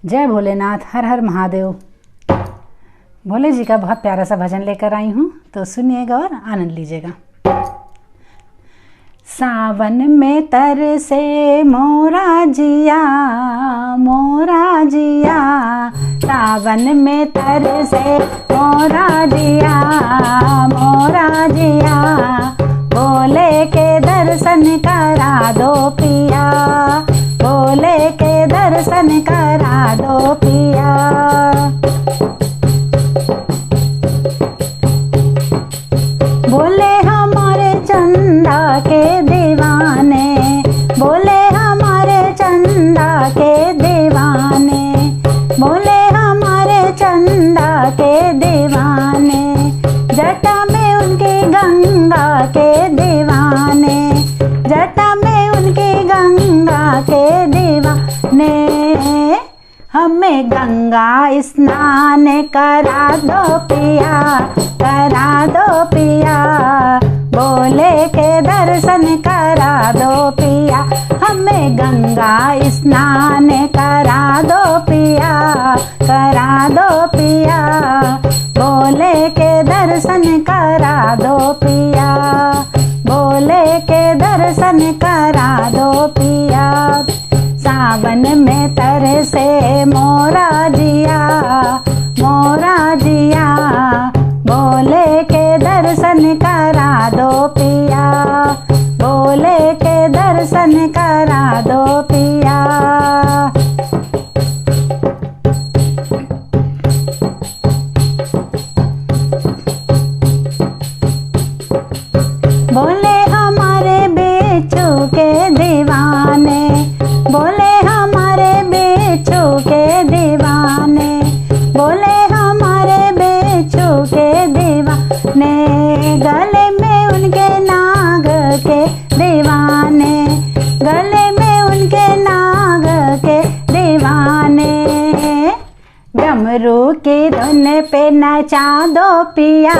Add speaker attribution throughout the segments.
Speaker 1: जय भोलेनाथ, हर हर महादेव। भोले जी का बहुत प्यारा सा भजन लेकर आई हूँ, तो सुनिएगा और आनंद लीजिएगा। सावन में तरसे मोरा जिया, मोरा जिया, सावन में तरसे मोरा जिया, मोरा जिया, भोले के दर्शन करा दो पिया, भोले के दर्शन करा दो पिया। बोले हमारे चंदा के दीवाने, बोले हमारे चंदा के दीवाने, बोले हमारे चंदा के दीवाने, जटा में उनकी गंगा के दीवाने, जटा में उनकी गंगा के दीवाने, हमें गंगा स्नान करा दो पिया, करा दो पिया, भोले के दर्शन करा दो पिया, हमें गंगा स्नान करा दो पिया, करा दो पिया, भोले के दर्शन करा दो पिया, भोले के दर्शन करा दो पिया। सावन में तरसे मोरा जिया, मोरा जिया, भोले के दर्शन करा दो पिया, भोले के दर्शन करा दो पिया। बोले हमारे बिच्छू के दीवाने, बोले हमारे बिच्छू के दीवाने, बोले हमारे बिच्छू के दीवाने, गले में उनके नाग के दीवाने, गले में उनके नाग के दीवाने, डमरू की धुन पे नचा दो पिया,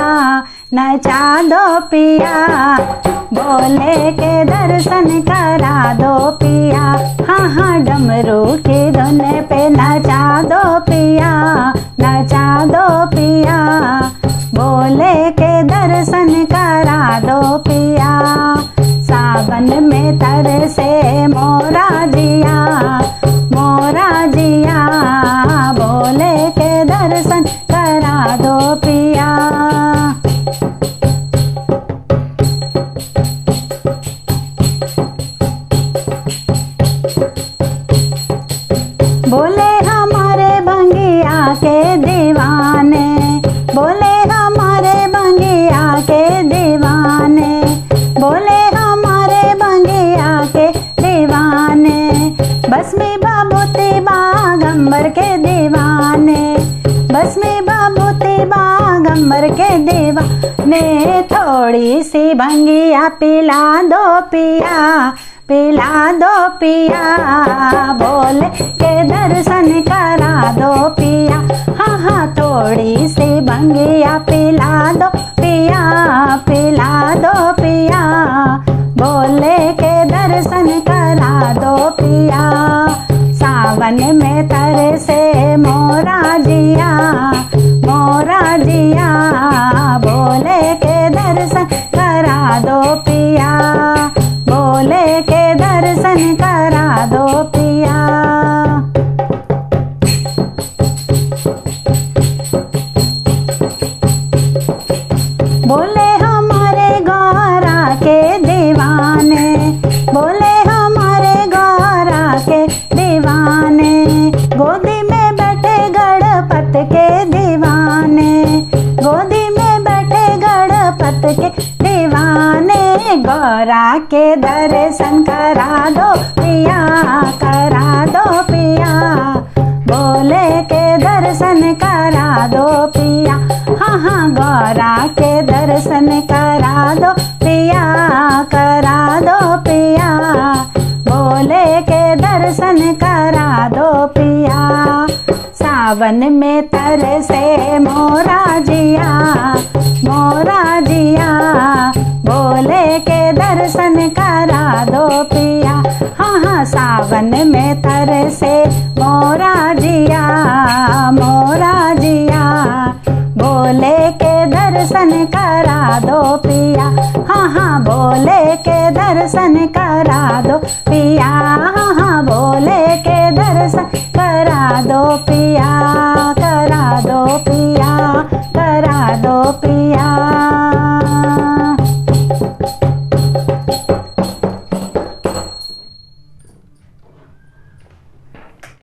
Speaker 1: नचा दो पिया, भोले के दर्शन करा दो पिया, हाँ हाँ डमरू की धुन पे नचा दो पिया, नचा दो पिया, भोले के दर्शन करा दो पिया। सावन में तरसे मोरा जिया, मोरा जिया, भोले के दर्शन करा दो पिया। बोले हमारे भंगिया के दीवाने, बोले हमारे भंगिया के दीवाने, बोले हमारे भंगिया के दीवाने, बसमी बाबूती बागंबर के दीवाने, बसमी बाबूती बागंबर के दीवाने, थोड़ी सी भंगिया पिला दो पिया, पिला दो पिया, भोले के दर्शन करा दो पिया, हाँ हाँ थोड़ी सी भंगिया पिला दो पिया, पिला दो पिया, भोले के दर्शन करा दो पिया। सावन में तरसे मोरा जिया, मोरा जिया, भोले के दर्शन करा दो पिया, भोले के दर्शन करा दो पिया। बोले हमारे गौरा के दीवाने, बोले हमारे गौरा के दीवाने, गोदी में बैठे गणपत के दीवाने, गोदी में बैठे गणपत के दीवाने, गौरा के दर्शन करा दो पिया, करा दो पिया, भोले के दर्शन करा दो पिया, हाँ हाँ गौरा के दर्शन करा दो पिया, करा दो पिया, भोले के दर्शन करा दो पिया। सावन में तरसे मोरा जिया, मोरा जिया, भोले के दर्शन करा दो पिया। हाँ हाँ सावन में तरसे मोरा जिया, मोरा जिया, भोले के दर्शन करा दो